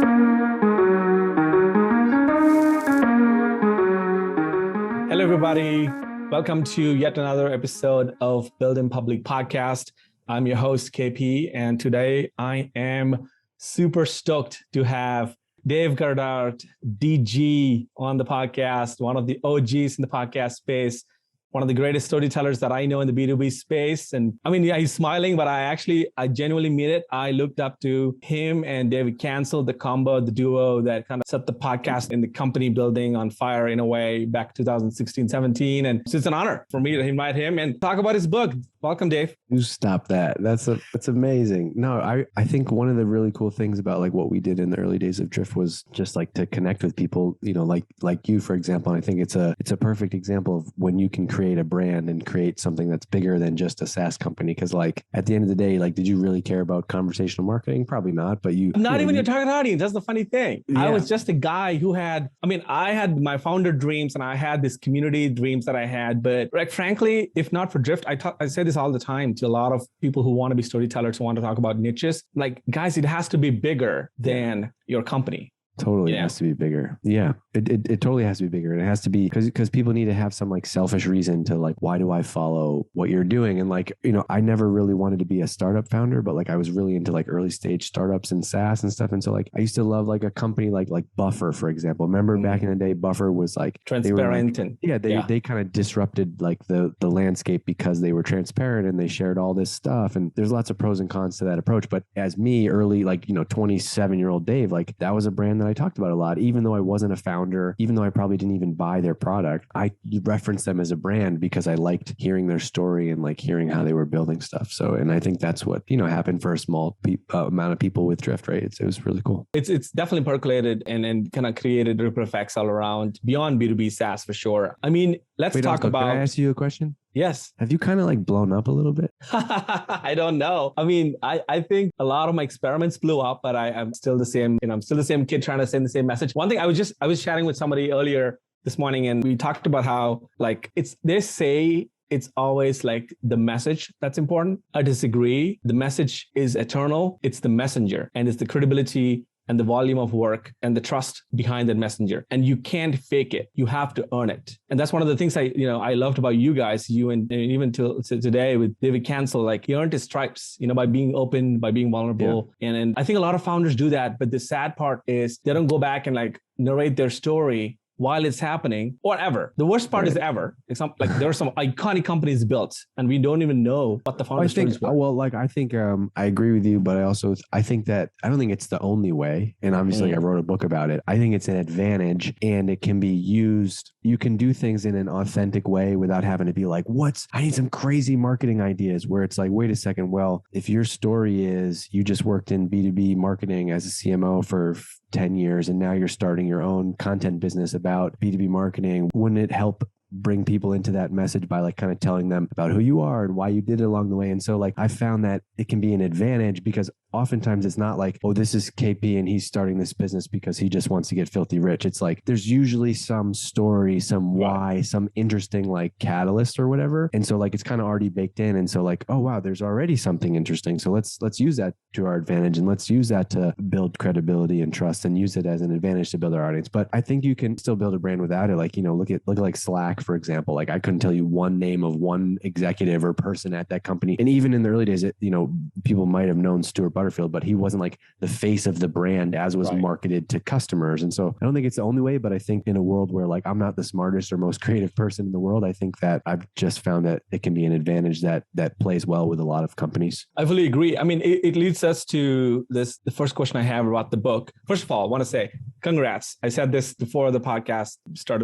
Hello, everybody. Welcome to yet another episode of Build in Public podcast. I'm your host, KP, and today I am super stoked to have Dave Gerhardt, DG, on the podcast, one of the OGs in the podcast space, one of the greatest storytellers that I know in the B2B space. And I mean, yeah, he's smiling, but I genuinely mean it. I looked up to him and David Cancel, the combo, the duo that kind of set the podcast in the company building on fire in a way back 2016, 17. And so it's an honor for me to invite him and talk about his book. Welcome, Dave. You stop that. That's amazing. No, I think one of the really cool things about like what we did in the early days of Drift was just like to connect with people, you know, like you, for example. And I think it's a perfect example of when you can create a brand and create something that's bigger than just a SaaS company. Because like at the end of the day, like, did you really care about conversational marketing? Probably not, but your target audience. That's the funny thing. Yeah. I was just a guy who I had my founder dreams and I had this community dreams that I had, but like, frankly, if not for Drift, I say this all the time to a lot of people who want to be storytellers, who want to talk about niches. Like, guys, it has to be bigger than your company. Totally has to be bigger. Yeah, it totally has to be bigger. And it has to be because people need to have some like selfish reason to like, why do I follow what you're doing? And like, you know, I never really wanted to be a startup founder, but like I was really into like early stage startups and SaaS and stuff. And so like, I used to love like a company like Buffer, for example. Remember back in the day, Buffer was like transparent they kind of disrupted like the landscape because they were transparent and they shared all this stuff. And there's lots of pros and cons to that approach. But as me, early, like, you know, 27-year-old Dave, like that was a brand that I talked about a lot. Even though I wasn't a founder, even though I probably didn't even buy their product, I referenced them as a brand because I liked hearing their story and like hearing how they were building stuff. So, and I think that's what, you know, happened for a small amount of people with Drift, right? It was really cool. It's definitely percolated and kind of created ripple effects all around beyond B2B SaaS for sure. I mean, let's talk about... Can I ask you a question? Yes. Have you kind of like blown up a little bit? I don't know. I mean, I think a lot of my experiments blew up, but I'm still the same, you know, I'm still the same kid trying to send the same message. One thing I was chatting with somebody earlier this morning and we talked about how like they say it's always like the message that's important. I disagree. The message is eternal. It's the messenger and it's the credibility and the volume of work and the trust behind that messenger. And you can't fake it. You have to earn it. And that's one of the things I loved about you guys, you and even till today with David Cancel, like he earned his stripes, you know, by being open, by being vulnerable. Yeah. And I think a lot of founders do that. But the sad part is they don't go back and like narrate their story while it's happening or ever. The worst part is ever. It's not, like there are some iconic companies built and we don't even know what the founders were. Well, like I think I agree with you, but I think that I don't think it's the only way. And obviously I wrote a book about it. I think it's an advantage and it can be used. You can do things in an authentic way without having to be like, I need some crazy marketing ideas where it's like, wait a second. Well, if your story is you just worked in B2B marketing as a CMO for 10 years and now you're starting your own content business about B2B marketing, wouldn't it help bring people into that message by like kind of telling them about who you are and why you did it along the way? And so like I found that it can be an advantage because oftentimes it's not like, oh, this is KP and he's starting this business because he just wants to get filthy rich. It's like there's usually some story, some why, some interesting like catalyst or whatever. And so like it's kind of already baked in. And so like, oh wow, there's already something interesting. So let's use that to our advantage and let's use that to build credibility and trust and use it as an advantage to build our audience. But I think you can still build a brand without it. Like, you know, look at like Slack, for example. Like I couldn't tell you one name of one executive or person at that company. And even in the early days, people might have known Stuart Butterfield, but he wasn't like the face of the brand as was marketed to customers. And so I don't think it's the only way, but I think in a world where like I'm not the smartest or most creative person in the world, I think that I've just found that it can be an advantage that plays well with a lot of companies. I fully agree. I mean, it leads us to the first question I have about the book. First of all, I want to say congrats. I said this before the podcast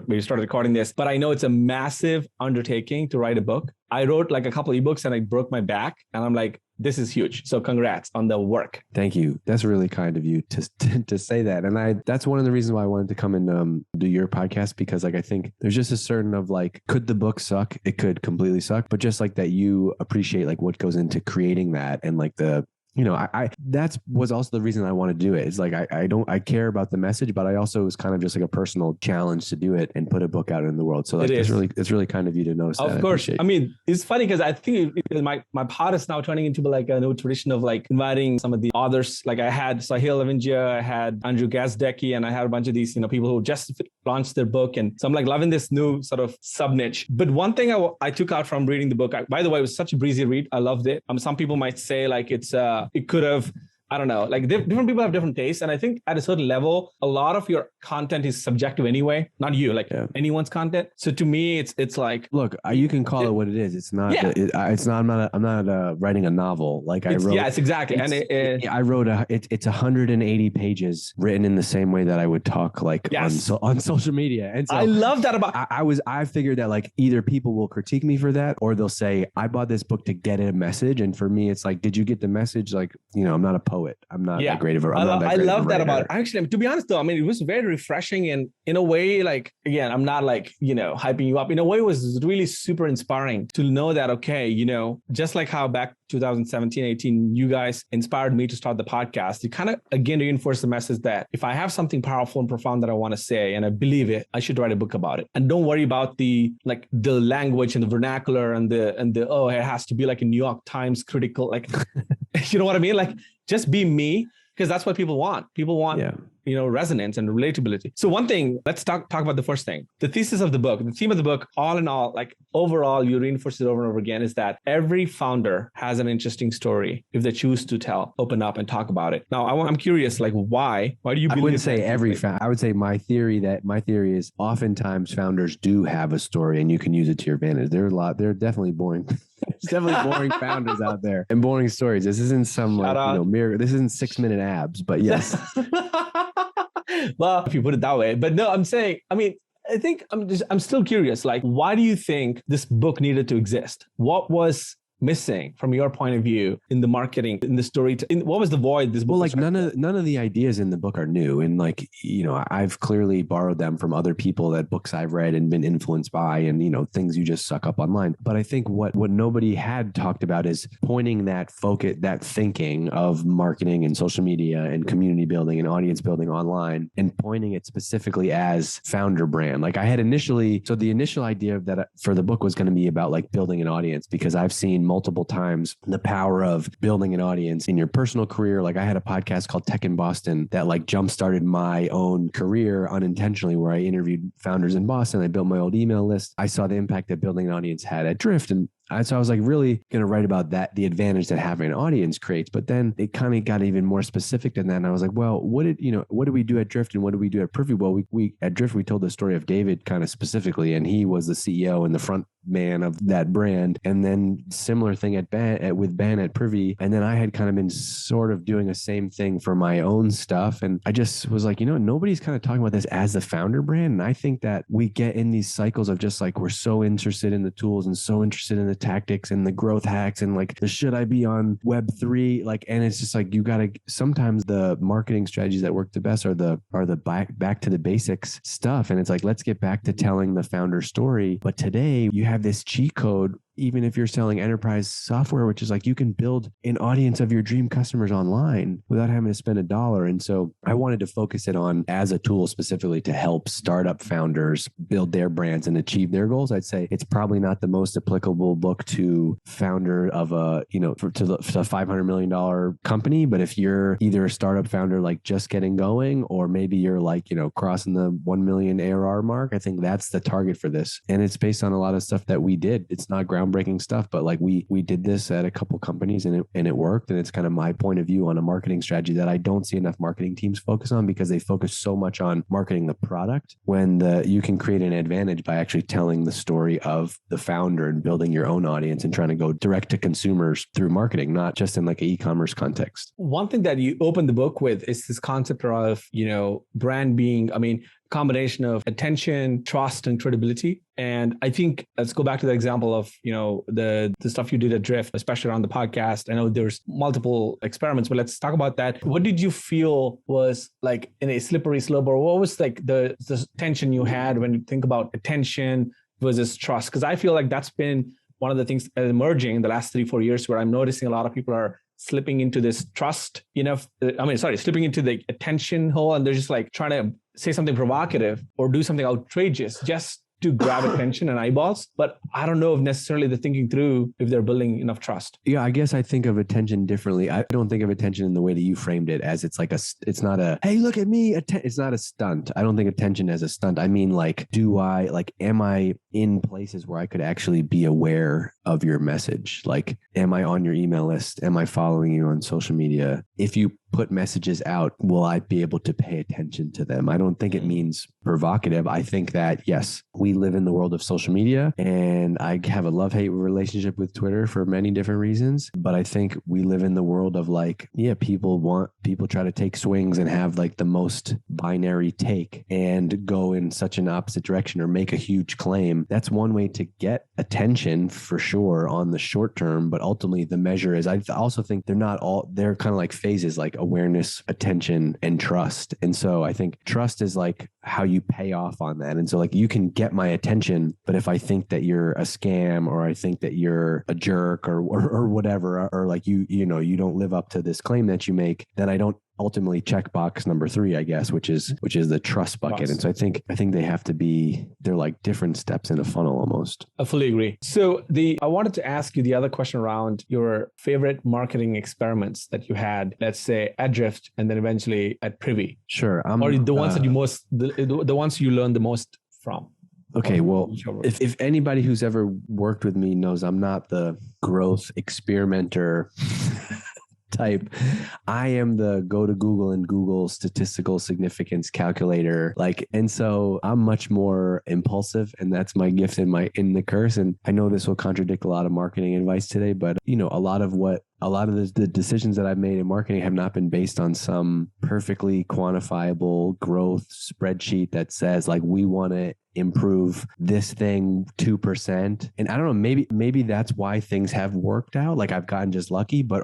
we started recording this, but I know it's a massive undertaking to write a book. I wrote like a couple of ebooks and I broke my back and I'm like, this is huge. So congrats on the work. Thank you. That's really kind of you to say that. And that's one of the reasons why I wanted to come and do your podcast, because like I think there's just a certain of like, could the book suck? It could completely suck, but just like that you appreciate like what goes into creating that and like the I that's was also the reason I want to do it. It's like, I care about the message, but I also, it was kind of just like a personal challenge to do it and put a book out in the world. So like, it's really kind of you to notice that. Of course. I mean, it's funny because I think my pod is now turning into like a new tradition of like inviting some of the authors. Like I had Sahil Lavinja, I had Andrew Gazdecki, and I had a bunch of these, people who just launched their book. And so I'm like loving this new sort of sub niche. But one thing I took out from reading the book, by the way, it was such a breezy read. I loved it. Some people might say like it could have, I don't know, like different people have different tastes. And I think at a certain level, a lot of your content is subjective anyway, not you, like anyone's content. So to me, it's like, look, you can call it what it is. It's not, it's not, I'm not writing a novel. Like I wrote. Yes, exactly. I wrote it's 180 pages written in the same way that I would talk like on social media. And so I love that about, I figured that like either people will critique me for that, or they'll say, I bought this book to get a message. And for me, it's like, did you get the message? Like, I'm not a poet. I'm not that great of a I love that about it. Actually, to be honest though, I mean, it was very refreshing, and in a way, like, again, I'm not like, hyping you up. In a way, it was really super inspiring to know that, okay, just like how back 2017, 18, you guys inspired me to start the podcast. You kind of, again, reinforce the message that if I have something powerful and profound that I want to say, and I believe it, I should write a book about it. And don't worry about the language and the vernacular and the, oh, it has to be like a New York Times critical, like, you know what I mean? Like, just be me, because that's what people want. People want, resonance and relatability. So one thing, let's talk about the first thing. The thesis of the book, the theme of the book, all in all, like overall, you reinforce it over and over again, is that every founder has an interesting story if they choose to tell, open up and talk about it. Now, I'm curious, like, why do you believe? I wouldn't say every I would say my theory is oftentimes founders do have a story and you can use it to your advantage. There are definitely boring. There's definitely boring founders out there and boring stories. This isn't some mirror. This isn't 6-minute abs, but yes. Well, if you put it that way. But no, I'm saying, I mean, I think I'm still curious. Like, why do you think this book needed to exist? What was missing from your point of view in the marketing, in the story? What was the void this book? Well, like none of the ideas in the book are new, and like I've clearly borrowed them from other people, that books I've read and been influenced by, and things you just suck up online. But I think what nobody had talked about is pointing that focus, that thinking of marketing and social media and community building and audience building online, and pointing it specifically as founder brand. Like I had the initial idea of that for the book was going to be about like building an audience, because I've seen multiple times the power of building an audience in your personal career. Like I had a podcast called Tech in Boston that like jump-started my own career unintentionally, where I interviewed founders in Boston. I built my old email list. I saw the impact that building an audience had at Drift, and so I was like really going to write about that, the advantage that having an audience creates. But then it kind of got even more specific than that. And I was like, well, what did we do at Drift and what did we do at Privy? Well, we at Drift, we told the story of David kind of specifically, and he was the CEO and the front man of that brand. And then similar thing with Ben at Privy. And then I had kind of been sort of doing the same thing for my own stuff. And I just was like, nobody's kind of talking about this as the founder brand. And I think that we get in these cycles of just like, we're so interested in the tools and so interested in the tactics and the growth hacks and like the should I be on Web3, like, and it's just like, you gotta, sometimes the marketing strategies that work the best are the back to the basics stuff. And it's like, let's get back to telling the founder story. But today you have this cheat code, even if you're selling enterprise software, which is like you can build an audience of your dream customers online without having to spend $1. And so I wanted to focus it on as a tool specifically to help startup founders build their brands and achieve their goals. I'd say it's probably not the most applicable book to founder of a, to a $500 million company. But if you're either a startup founder, like just getting going, or maybe you're like, crossing the 1 million ARR mark, I think that's the target for this. And it's based on a lot of stuff that we did. It's not groundbreaking stuff, but like we did this at a couple companies and it worked. And it's kind of my point of view on a marketing strategy that I don't see enough marketing teams focus on, because they focus so much on marketing the product when you can create an advantage by actually telling the story of the founder and building your own audience and trying to go direct to consumers through marketing, not just in like an e-commerce context. One thing that you open the book with is this concept of, brand being, combination of attention, trust, and credibility. And I think let's go back to the example of, the stuff you did at Drift, especially around the podcast. I know there's multiple experiments, but let's talk about that. What did you feel was like in a slippery slope, or what was like the tension you had when you think about attention versus trust? Because I feel like that's been one of the things emerging in the last 3-4 years, where I'm noticing a lot of people are slipping into this trust, slipping into the attention hole, and they're just like trying to say something provocative or do something outrageous just to grab attention and eyeballs. But I don't know if necessarily they're thinking through if they're building enough trust. Yeah, I guess I think of attention differently. I don't think of attention in the way that you framed it as it's not a, hey, look at me. It's not a stunt. I don't think attention as a stunt. I mean, like, am I in places where I could actually be aware of your message? Like, am I on your email list? Am I following you on social media? If you put messages out, will I be able to pay attention to them? I don't think it means provocative. I think that, yes, we live in the world of social media, and I have a love-hate relationship with Twitter for many different reasons. But I think we live in the world of like, yeah, people try to take swings and have like the most binary take and go in such an opposite direction or make a huge claim. That's one way to get attention for sure on the short term. But ultimately the measure is, I also think they're kind of like phases, like awareness, attention, and trust. And so I think trust is like how you pay off on that. And so like you can get my attention, but if I think that you're a scam, or I think that you're a jerk or whatever, or like you don't live up to this claim that you make, then I don't ultimately check box number 3, I guess, which is the trust bucket. And so I think they have to be, they're like different steps in a funnel almost. I fully agree. So I wanted to ask you the other question around your favorite marketing experiments that you had, let's say at Drift and then eventually at Privy. Sure. Or the ones that the ones you learned the most from. Okay, well, if anybody who's ever worked with me knows I'm not the growth experimenter type. I am the go to Google and Google statistical significance calculator. And so I'm much more impulsive, and that's my gift in the curse. And I know this will contradict a lot of marketing advice today, but a lot of the decisions that I've made in marketing have not been based on some perfectly quantifiable growth spreadsheet that says like, we want to improve this thing 2%. And I don't know, maybe that's why things have worked out. Like I've gotten just lucky, but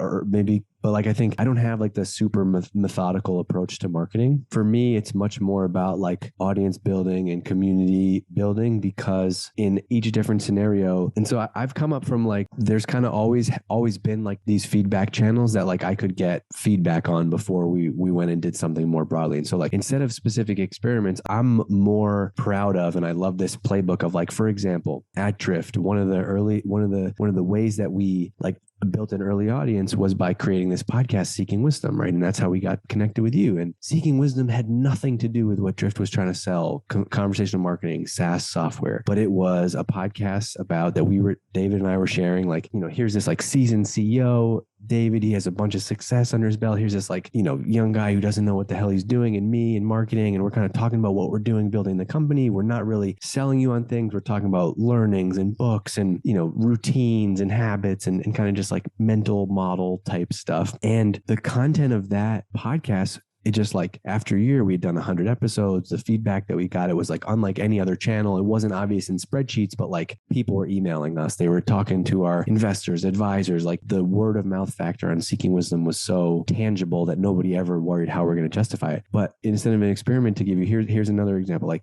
like, I think I don't have like the super methodical approach to marketing. For me, it's much more about like audience building and community building, because in each different scenario. And so I've come up from like, there's kind of always been like these feedback channels that like I could get feedback on before we went and did something more broadly. And so like, instead of specific experiments, I'm more proud of, and I love this playbook of like, for example, at Drift, one of the ways that we like built an early audience was by creating this podcast, Seeking Wisdom, right? And that's how we got connected with you. And Seeking Wisdom had nothing to do with what Drift was trying to sell, conversational marketing, SaaS software, but it was a podcast about that David and I were sharing, like, here's this like seasoned CEO, David, he has a bunch of success under his belt. Here's this like, young guy who doesn't know what the hell he's doing, and me in marketing. And we're kind of talking about what we're doing, building the company. We're not really selling you on things. We're talking about learnings and books and, routines and habits and kind of just like mental model type stuff. And the content of that podcast, it just like after a year, we had done 100 episodes. The feedback that we got, it was like unlike any other channel. It wasn't obvious in spreadsheets, but like people were emailing us. They were talking to our investors, advisors. Like the word of mouth factor on Seeking Wisdom was so tangible that nobody ever worried how we're going to justify it. But instead of an experiment to give you, here's another example. Like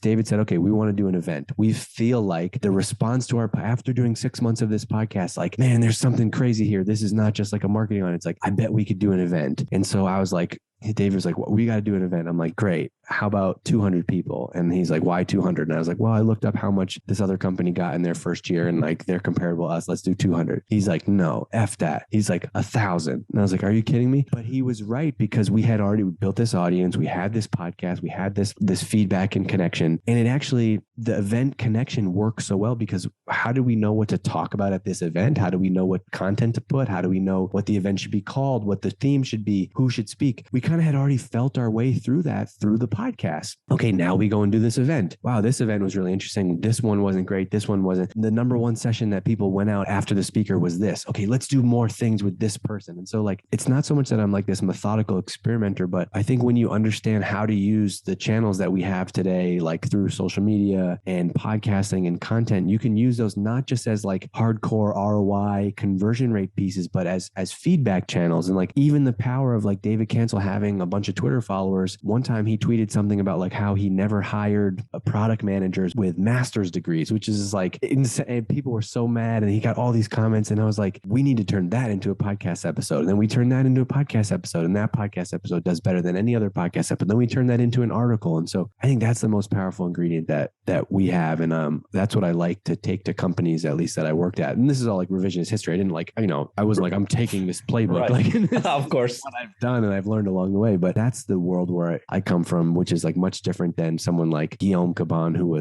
David said, okay, we want to do an event. We feel like the response to after doing 6 months of this podcast, like, man, there's something crazy here. This is not just like a marketing on. It's like, I bet we could do an event. And so I was like, David was like, well, we got to do an event. I'm like, great. How about 200 people? And he's like, why 200? And I was like, well, I looked up how much this other company got in their first year, and like they're comparable to us. Let's do 200. He's like, no, F that. He's like 1,000. And I was like, are you kidding me? But he was right, because we had already built this audience. We had this podcast. We had this feedback and connection. And it actually, the event connection works so well, because how do we know what to talk about at this event? How do we know what content to put? How do we know what the event should be called, what the theme should be, who should speak? We kind of had already felt our way through that through the podcast. Okay, now we go and do this event. Wow, this event was really interesting. This one wasn't great. This one wasn't. The number one session that people went out after the speaker was this. Okay, let's do more things with this person. And so like, it's not so much that I'm like this methodical experimenter, but I think when you understand how to use the channels that we have today, like through social media media and podcasting and content, you can use those not just as like hardcore ROI conversion rate pieces, but as feedback channels. And like even the power of like David Cancel having a bunch of Twitter followers. One time he tweeted something about like how he never hired product managers with master's degrees, which is like insane. People were so mad, and he got all these comments, and I was like, we need to turn that into a podcast episode. And then we turned that into a podcast episode, and that podcast episode does better than any other podcast episode. Then we turn that into an article. And so I think that's the most powerful ingredient that we have. And that's what I like to take to companies, at least that I worked at. And this is all like revisionist history. I didn't like, I wasn't like, I'm taking this playbook. Right. Like, of course, what I've done and I've learned along the way. But that's the world where I come from, which is like much different than someone like Guillaume Caban, who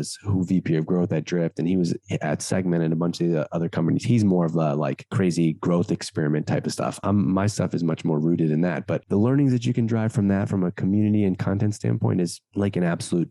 VP of growth at Drift, and he was at Segment and a bunch of the other companies. He's more of the like crazy growth experiment type of stuff. My stuff is much more rooted in that. But the learnings that you can drive from that, from a community and content standpoint, is like an absolute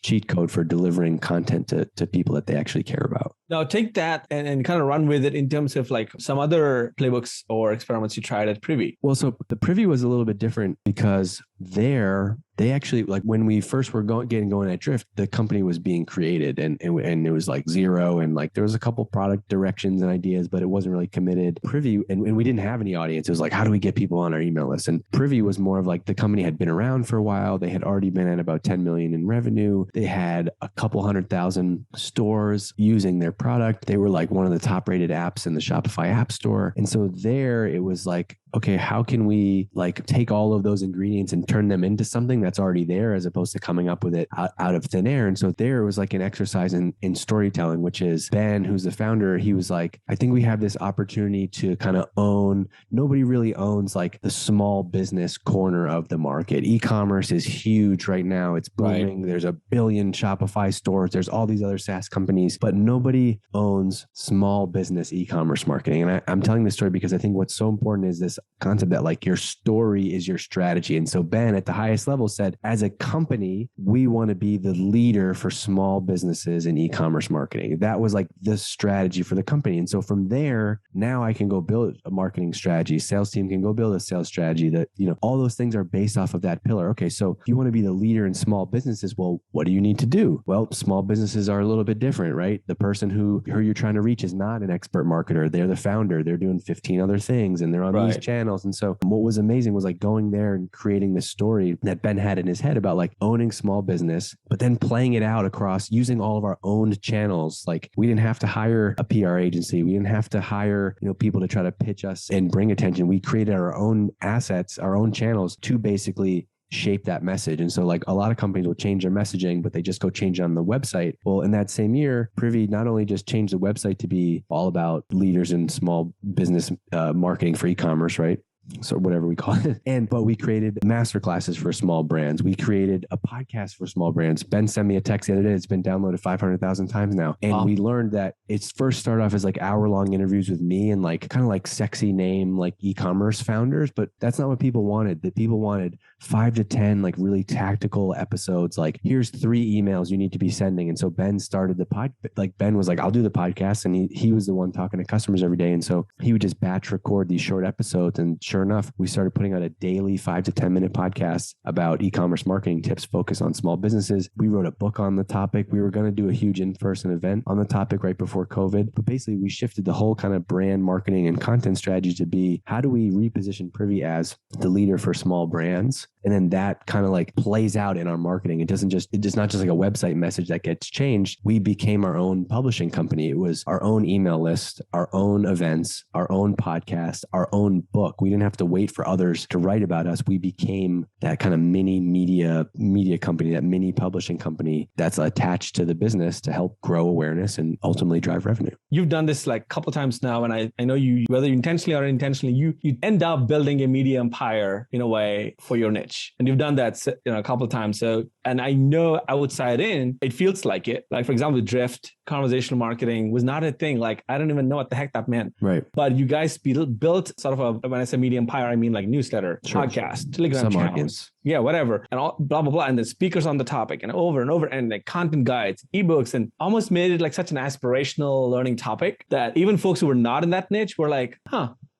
cheat code for delivering content to people that they actually care about. Now take that and kind of run with it in terms of like some other playbooks or experiments you tried at Privy. Well, so the Privy was a little bit different because they actually, like when we first were getting going at Drift, the company was being created and it was like zero. And like there was a couple product directions and ideas, but it wasn't really committed. Privy, and we didn't have any audience. It was like, how do we get people on our email list? And Privy was more of like the company had been around for a while. They had already been at about 10 million in revenue. They had a couple 100,000 stores using their product. They were like one of the top rated apps in the Shopify App Store. And so there it was like, okay, how can we like take all of those ingredients and turn them into something that's already there, as opposed to coming up with it out of thin air? And so there was like an exercise in storytelling, which is Ben, who's the founder. He was like, I think we have this opportunity to kind of own. Nobody really owns like the small business corner of the market. E-commerce is huge right now. It's booming. Right. There's a billion Shopify stores. There's all these other SaaS companies, but nobody owns small business e-commerce marketing. And I'm telling this story because I think what's so important is this concept that like your story is your strategy. And so Ben at the highest level said, as a company, we want to be the leader for small businesses in e-commerce marketing. That was like the strategy for the company. And so from there, now I can go build a marketing strategy. Sales team can go build a sales strategy that, all those things are based off of that pillar. Okay, so if you want to be the leader in small businesses, well, what do you need to do? Well, small businesses are a little bit different, right? The person who you're trying to reach is not an expert marketer. They're the founder. They're doing 15 other things and they're on these channels. And so what was amazing was like going there and creating this story that Ben had in his head about like owning small business, but then playing it out across using all of our owned channels. Like we didn't have to hire a PR agency. We didn't have to hire, people to try to pitch us and bring attention. We created our own assets, our own channels to basically shape that message. And so like a lot of companies will change their messaging, but they just go change it on the website. Well, in that same year, Privy not only just changed the website to be all about leaders in small business marketing for e-commerce, right? So whatever we call it. But we created masterclasses for small brands. We created a podcast for small brands. Ben sent me a text the other day. It's been downloaded 500,000 times now. And we learned that it's first started off as like hour-long interviews with me and like kind of like sexy name, like e-commerce founders. But that's not what people wanted. The people wanted 5 to 10 like really tactical episodes. Like here's 3 emails you need to be sending. And so Ben started the Ben was like, I'll do the podcast. And he was the one talking to customers every day. And so he would just batch record these short episodes. And sure enough, we started putting out a daily 5 to 10 minute podcast about e-commerce marketing tips focused on small businesses. We wrote a book on the topic. We were going to do a huge in-person event on the topic right before COVID. But basically, we shifted the whole kind of brand marketing and content strategy to be, how do we reposition Privy as the leader for small brands? And then that kind of like plays out in our marketing. It's not just like a website message that gets changed. We became our own publishing company. It was our own email list, our own events, our own podcast, our own book. We didn't have to wait for others to write about us. We became that kind of mini media company, that mini publishing company that's attached to the business to help grow awareness and ultimately drive revenue. You've done this like a couple of times now, and I know you, whether intentionally or unintentionally, you end up building a media empire in a way for your niche. And you've done that a couple of times. So, and I know outside in, it feels like it. Like for example, Drift, conversational marketing was not a thing. Like I don't even know what the heck that meant. Right. But you guys built sort of when I say media empire, I mean like newsletter, podcast, Telegram channels. Audience. Yeah, whatever. And all blah, blah, blah. And then speakers on the topic and over, and like content guides, ebooks, and almost made it like such an aspirational learning topic that even folks who were not in that niche were like,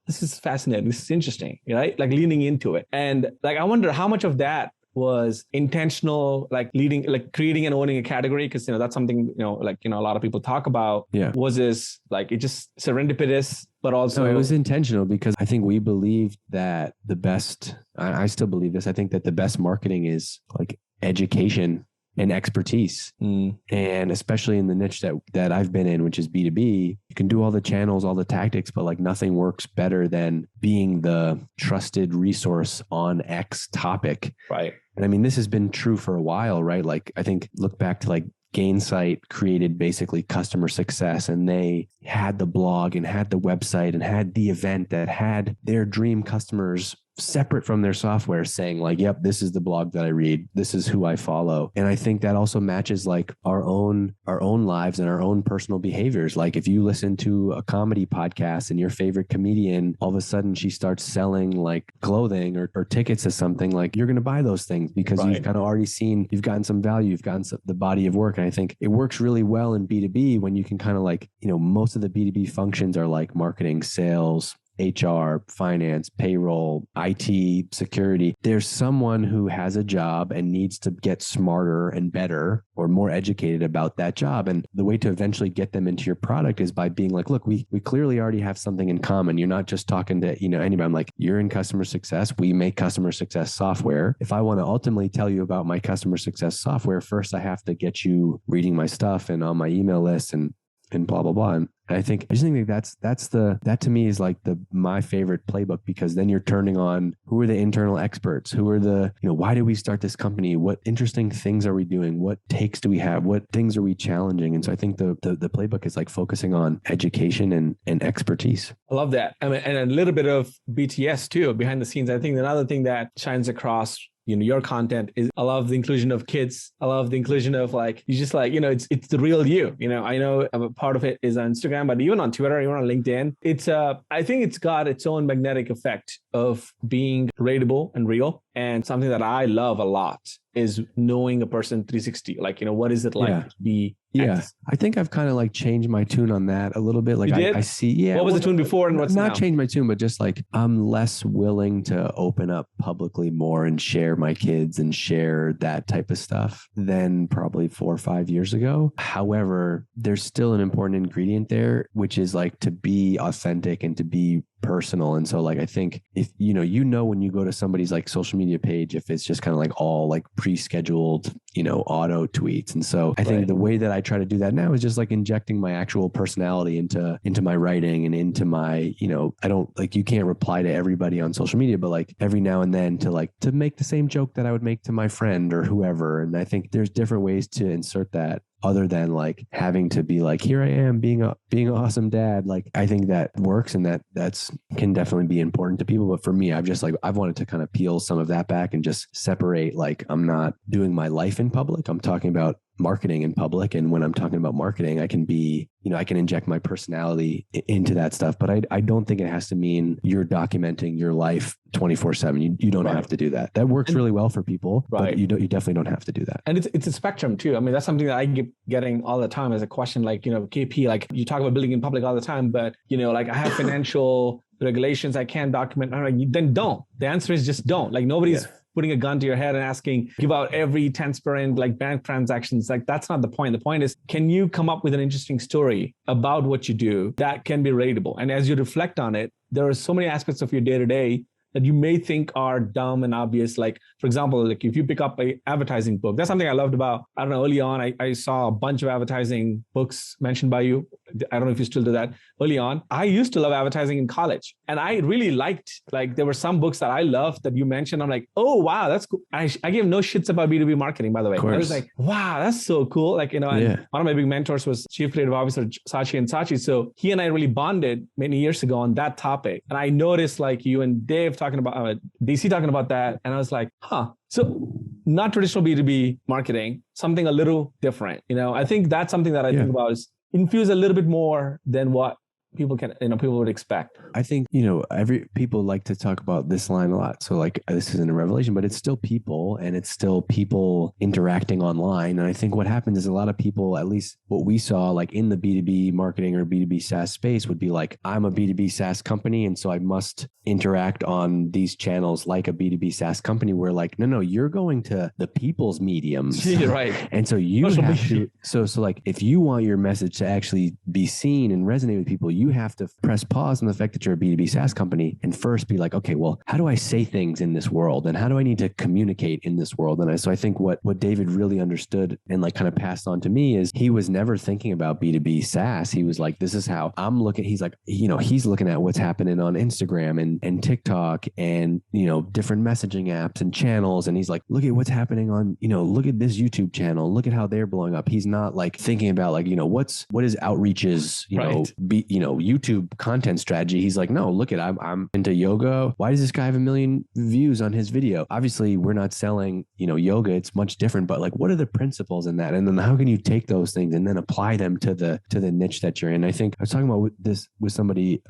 this is fascinating. This is interesting, right? Like leaning into it. And like, I wonder how much of that was intentional, like leading, like creating and owning a category? Because, that's something, a lot of people talk about. Yeah. Was this like, it just serendipitous, but also... No, it was intentional because I think we believed that the best, I still believe this. I think that the best marketing is like education and expertise. And especially in the niche that I've been in, which is B2B, you can do all the channels, all the tactics, but like nothing works better than being the trusted resource on X topic. Right. And I mean, this has been true for a while, right? Like I think look back to like Gainsight created basically customer success, and they had the blog and had the website and had the event that had their dream customers separate from their software saying like, yep, this is the blog that I read. This is who I follow. And I think that also matches like our own lives and our own personal behaviors. Like if you listen to a comedy podcast and your favorite comedian, all of a sudden she starts selling like clothing or tickets to something, like you're going to buy those things because you've kind of already seen, you've gotten some value, you've gotten the body of work. And I think it works really well in B2B when you can kind of like, most of the B2B functions are like marketing, sales, HR, finance, payroll, IT, security. There's someone who has a job and needs to get smarter and better or more educated about that job. And the way to eventually get them into your product is by being like, look, we clearly already have something in common. You're not just talking to, anybody. I'm like, you're in customer success. We make customer success software. If I want to ultimately tell you about my customer success software, first I have to get you reading my stuff and on my email list and blah, blah, blah. And I just think that to me is like my favorite playbook, because then you're turning on who are the internal experts, who are the, why did we start this company? What interesting things are we doing? What takes do we have? What things are we challenging? And so I think the playbook is like focusing on education and expertise. I love that. I mean, and a little bit of BTS too, behind the scenes. I think another thing that shines across your content is I love the inclusion of kids. I love the inclusion of like, you just like, it's the real you. I know a part of it is on Instagram, but even on Twitter, even on LinkedIn, I think it's got its own magnetic effect of being relatable and real. And something that I love a lot is knowing a person 360. Like, what is it like to be? Yeah. I think I've kind of like changed my tune on that a little bit. Like I see. Yeah. What was the tune before and what's not now? Change my tune, but just like I'm less willing to open up publicly more and share my kids and share that type of stuff than probably 4 or 5 years ago. However, there's still an important ingredient there, which is like to be authentic and to be personal. And so like, I think if, when you go to somebody's like social media page, if it's just kind of like all like pre-scheduled, auto tweets. And so I think the way that I try to do that now is just like injecting my actual personality into my writing and into my, I don't like, you can't reply to everybody on social media, but like every now and then to make the same joke that I would make to my friend or whoever. And I think there's different ways to insert that, other than like having to be like, here I am being an awesome dad. Like, I think that works and that's can definitely be important to people. But for me, I've wanted to kind of peel some of that back and just separate, like, I'm not doing my life in public. I'm talking about marketing in public. And when I'm talking about marketing, I can be, I can inject my personality into that stuff, but I don't think it has to mean you're documenting your life 24/7. You don't have to do that. That works really well for people, but you definitely don't have to do that. And it's a spectrum too. I mean, that's something that I keep getting all the time as a question, like, KP, like you talk about building in public all the time, but like I have financial regulations I can't document. I'm like, then don't. The answer is just don't. Like nobody's putting a gun to your head and asking, give out every transparent like bank transactions. Like that's not the point. The point is, can you come up with an interesting story about what you do that can be relatable? And as you reflect on it, there are so many aspects of your day-to-day that you may think are dumb and obvious. Like, for example, like if you pick up a advertising book, that's something I loved about, I don't know, early on, I saw a bunch of advertising books mentioned by you. I don't know if you still do that. Early on, I used to love advertising in college. And I really liked, like, there were some books that I loved that you mentioned. I'm like, oh, wow, that's cool. I gave no shits about B2B marketing, by the way. I was like, wow, that's so cool. Like, and one of my big mentors was Chief Creative Officer Sachi and Sachi. So he and I really bonded many years ago on that topic. And I noticed like you and Dave talking about, DC talking about that. And I was like, so not traditional B2B marketing, something a little different. I think that's something that I think about is infuse a little bit more than what people would expect? I think, every people like to talk about this line a lot. So like this isn't a revelation, but it's still people and it's still people interacting online. And I think what happens is a lot of people, at least what we saw like in the B2B marketing or B2B SaaS space would be like, I'm a B2B SaaS company. And so I must interact on these channels like a B2B SaaS company. Where like, no, you're going to the people's mediums. Right. And so you have to, so like if you want your message to actually be seen and resonate with people, you have to press pause on the fact that you're a B2B SaaS company and first be like, okay, well, how do I say things in this world? And how do I need to communicate in this world? And so I think what David really understood and like kind of passed on to me is he was never thinking about B2B SaaS. He was like, this is how I'm looking. He's like, he's looking at what's happening on Instagram and TikTok and, different messaging apps and channels. And he's like, look at what's happening on, look at this YouTube channel. Look at how they're blowing up. He's not like thinking about like, what is Outreach's, YouTube content strategy. He's like, no, look at, I'm into yoga. Why does this guy have 1 million views on his video? Obviously we're not selling, yoga. It's much different, but like, what are the principles in that? And then how can you take those things and then apply them to the niche that you're in? I think I was talking about this with somebody,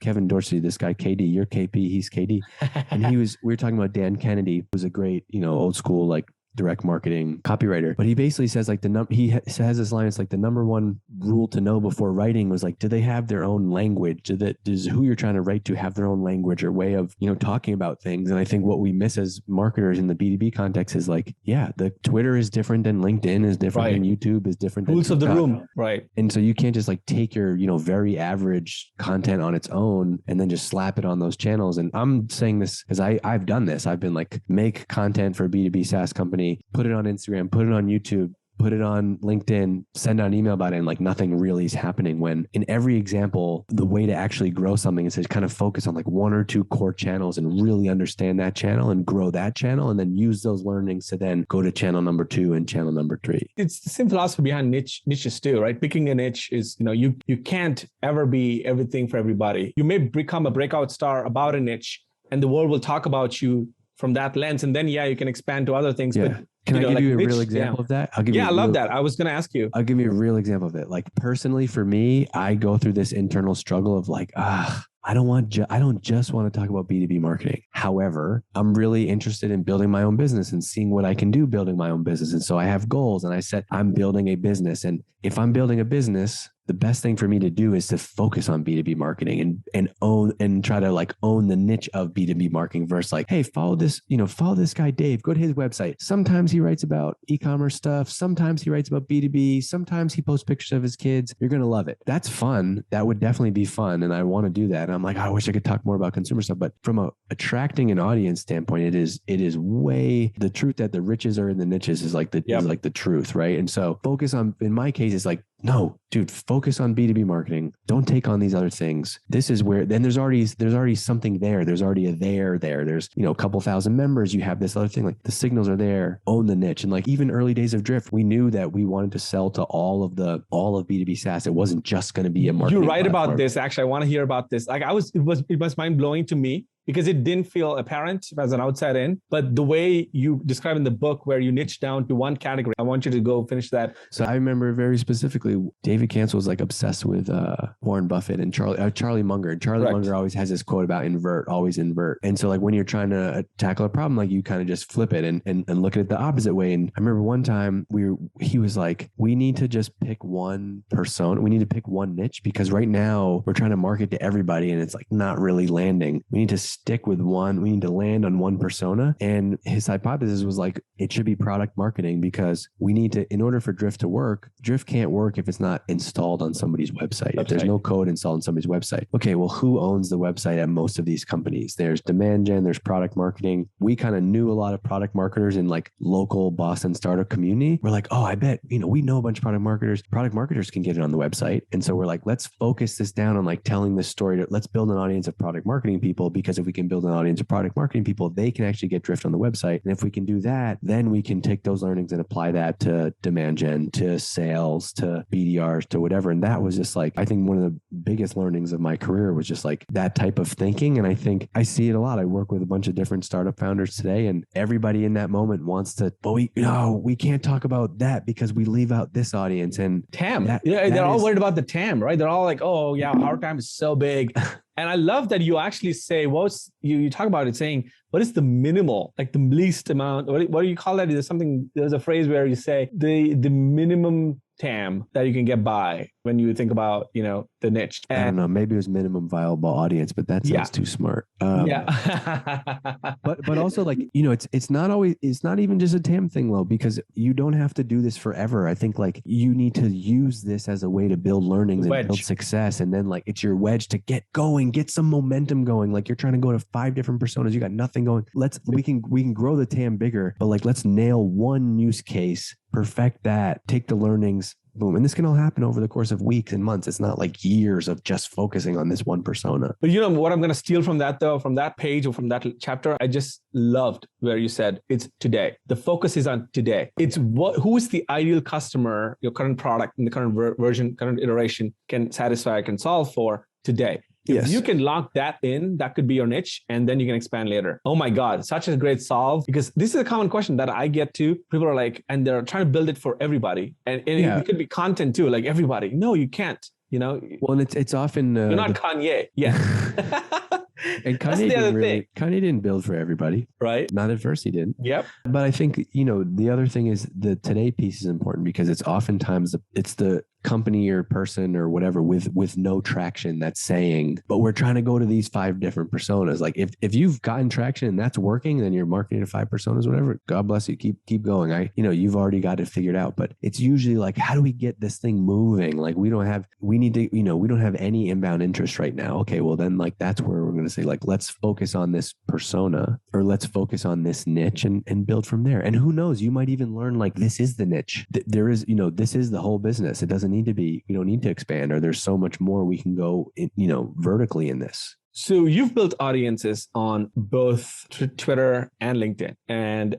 Kevin Dorsey, this guy, KD, you're KP, he's KD. And we were talking about Dan Kennedy, who's a great, old school, like direct marketing copywriter. But he basically says like he has this line, it's like the number one rule to know before writing was like, do they have their own language? Does who you're trying to write to have their own language or way of, talking about things? And I think what we miss as marketers in the B2B context is like, yeah, the Twitter is different than LinkedIn is different than YouTube is different than rules of the room. Right. And so you can't just like take your, very average content on its own and then just slap it on those channels. And I'm saying this because I've done this. I've been like, make content for a B2B SaaS company, put it on Instagram, put it on YouTube, put it on LinkedIn, send out an email about it, and like nothing really is happening. When in every example, the way to actually grow something is to kind of focus on like 1 or 2 core channels and really understand that channel and grow that channel and then use those learnings to then go to channel number 2 and channel number 3. It's the same philosophy behind niches too, right? Picking a niche is, you can't ever be everything for everybody. You may become a breakout star about a niche and the world will talk about you from that lens. And then, you can expand to other things. Yeah. But can I give you a real example of that? I love that. I was going to ask you. I'll give you a real example of it. Like personally for me, I go through this internal struggle of like, I don't just want to talk about B2B marketing. However, I'm really interested in building my own business and seeing what I can do building my own business. And so I have goals and I said, I'm building a business. And if I'm building a business, the best thing for me to do is to focus on B2B marketing and own and try to like own the niche of B2B marketing versus like, hey, follow this guy, Dave, go to his website. Sometimes he writes about e-commerce stuff. Sometimes he writes about B2B. Sometimes he posts pictures of his kids. You're going to love it. That's fun. That would definitely be fun. And I want to do that. And I'm like, I wish I could talk more about consumer stuff, but from attracting an audience standpoint, it is way the truth that the riches are in the niches is like the truth. Right. And so focus on, in my case, it's like, no, dude, focus on B2B marketing. Don't take on these other things. This is where, then there's already something there. There's already a there. There's, a couple thousand members. You have this other thing, like the signals are there, own the niche. And like even early days of Drift, we knew that we wanted to sell to all of B2B SaaS. It wasn't just going to be a marketing You're right platform. about this. Actually, I want to hear about this. Like it was mind blowing to me because it didn't feel apparent as an outside in, but the way you describe in the book where you niche down to one category, I want you to go finish that. So I remember very specifically, David Cancel was like obsessed with Warren Buffett and Charlie Munger. And Charlie Munger always has this quote about invert, always invert. And so like when you're trying to tackle a problem, like you kind of just flip it and look at it the opposite way. And I remember one time he was like, we need to just pick one persona. We need to pick one niche because right now we're trying to market to everybody and it's like not really landing. We need to stick with one. We need to land on one persona. And his hypothesis was like, it should be product marketing because we need to, in order for Drift to work, Drift can't work if it's not installed on somebody's website. If there's no code installed on somebody's website. Okay, well, who owns the website at most of these companies? There's demand gen, there's product marketing. We kind of knew a lot of product marketers in like local Boston startup community. We're like, oh, I bet, we know a bunch of product marketers. Product marketers can get it on the website. And so we're like, let's focus this down on like telling this story. Let's build an audience of product marketing people because if we can build an audience of product marketing people, they can actually get Drift on the website. And if we can do that, then we can take those learnings and apply that to demand gen, to sales, to BDRs, to whatever. And that was just like, I think one of the biggest learnings of my career was just like that type of thinking. And I think I see it a lot. I work with a bunch of different startup founders today, and everybody in that moment wants to, but we can't talk about that because we leave out this audience and TAM. They're all worried about the TAM, right? They're all like, oh yeah, our TAM is so big. And I love that you actually say, you talk about it saying, what is the minimal, like the least amount, what do you call that? There's a phrase where you say the minimum TAM that you can get by when you think about, the niche. I don't know, maybe it was minimum viable audience, but that sounds too smart. But also like, it's not even just a TAM thing though, because you don't have to do this forever. I think like you need to use this as a way to build learnings and build success. And then like, it's your wedge to get going, get some momentum going. Like you're trying to go to 5 different personas. You got nothing going. We can grow the TAM bigger, but like, let's nail one use case, perfect that, take the learnings, boom. And this can all happen over the course of weeks and months. It's not like years of just focusing on this one persona. But what I'm going to steal from that though, from that page or from that chapter, I just loved where you said it's today. The focus is on today. It's who is the ideal customer your current product in the current version, current iteration can satisfy, can solve for today. If you can lock that in, that could be your niche, and then you can expand later. Oh my God, such a great solve, because this is a common question that I get to. People are like, and they're trying to build it for everybody. And it could be content too, like everybody. No, you can't, Well, and it's often... you're not Kanye. Yeah. And Kanye didn't build for everybody. Right. Not at first he didn't. Yep. But I think, the other thing is the today piece is important because it's oftentimes it's the company or person or whatever with no traction that's saying, but we're trying to go to these 5 different personas. Like if you've gotten traction and that's working, then you're marketing to 5 personas, whatever. God bless you. Keep going. You've already got it figured out, but it's usually like, how do we get this thing moving? Like we don't have any inbound interest right now. Okay. Well then like, that's where we're going to say like, let's focus on this persona or let's focus on this niche and build from there. And who knows, you might even learn like, this is the niche. There is, this is the whole business. It doesn't need to be, we don't need to expand, or there's so much more we can go in, vertically in this. So you've built audiences on both Twitter and LinkedIn. And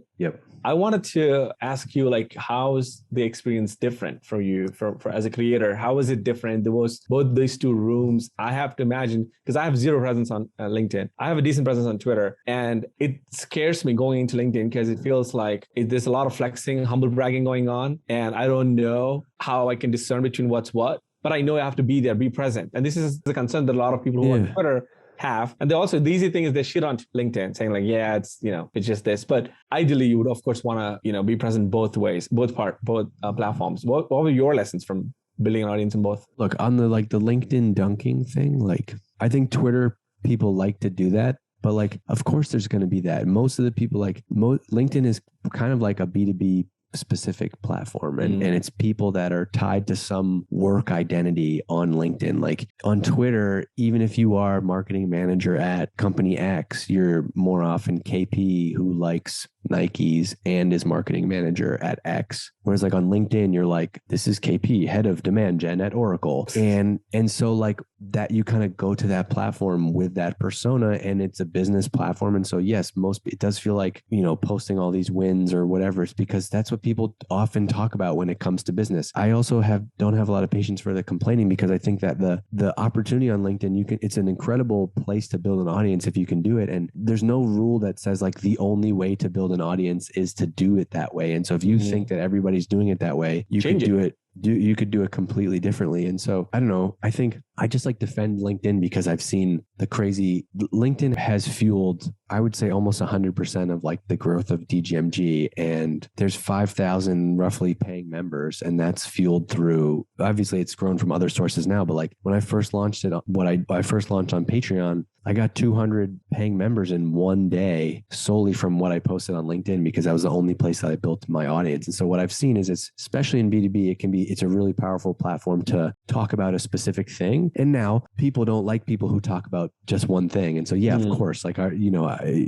I wanted to ask you, like, how is the experience different for you for as a creator? How is it different? There was both these 2 rooms. I have to imagine, because I have 0 presence on LinkedIn. I have a decent presence on Twitter. And it scares me going into LinkedIn because it feels like there's a lot of flexing, humble bragging going on. And I don't know how I can discern between what's what. But I know I have to be there, be present. And this is the concern that a lot of people who are on Twitter have. And the easy thing is they shit on LinkedIn saying like, yeah, it's, it's just this. But ideally you would of course want to, be present both ways, both platforms. What were your lessons from building an audience in both? Look, on the LinkedIn dunking thing, like I think Twitter people like to do that. But like, of course there's going to be that. Most of the people LinkedIn is kind of like a B2B specific platform and it's people that are tied to some work identity on LinkedIn. Like on Twitter, even if you are marketing manager at company X, you're more often KP who likes Nikes and is marketing manager at X. Whereas like on LinkedIn, you're like, this is KP, head of demand gen at Oracle. And so like that you kind of go to that platform with that persona and it's a business platform. And so yes, it does feel like, posting all these wins or whatever. It's because that's what people often talk about when it comes to business. I also don't have a lot of patience for the complaining because I think that the opportunity on LinkedIn, it's an incredible place to build an audience if you can do it. And there's no rule that says like the only way to build an audience is to do it that way. And so if you think that everybody's doing it that way, you can do it. You could do it completely differently. And so I don't know. I think I just like defend LinkedIn because I've seen the crazy. LinkedIn has fueled, I would say, almost 100% of like the growth of DGMG. And there's 5,000 roughly paying members, and that's fueled through. Obviously, it's grown from other sources now. But like when I first launched it, I first launched on Patreon, I got 200 paying members in one day solely from what I posted on LinkedIn because that was the only place that I built my audience. And so what I've seen is especially in B2B, it's a really powerful platform to talk about a specific thing. And now people don't like people who talk about just one thing. And so, yeah, of course, like, I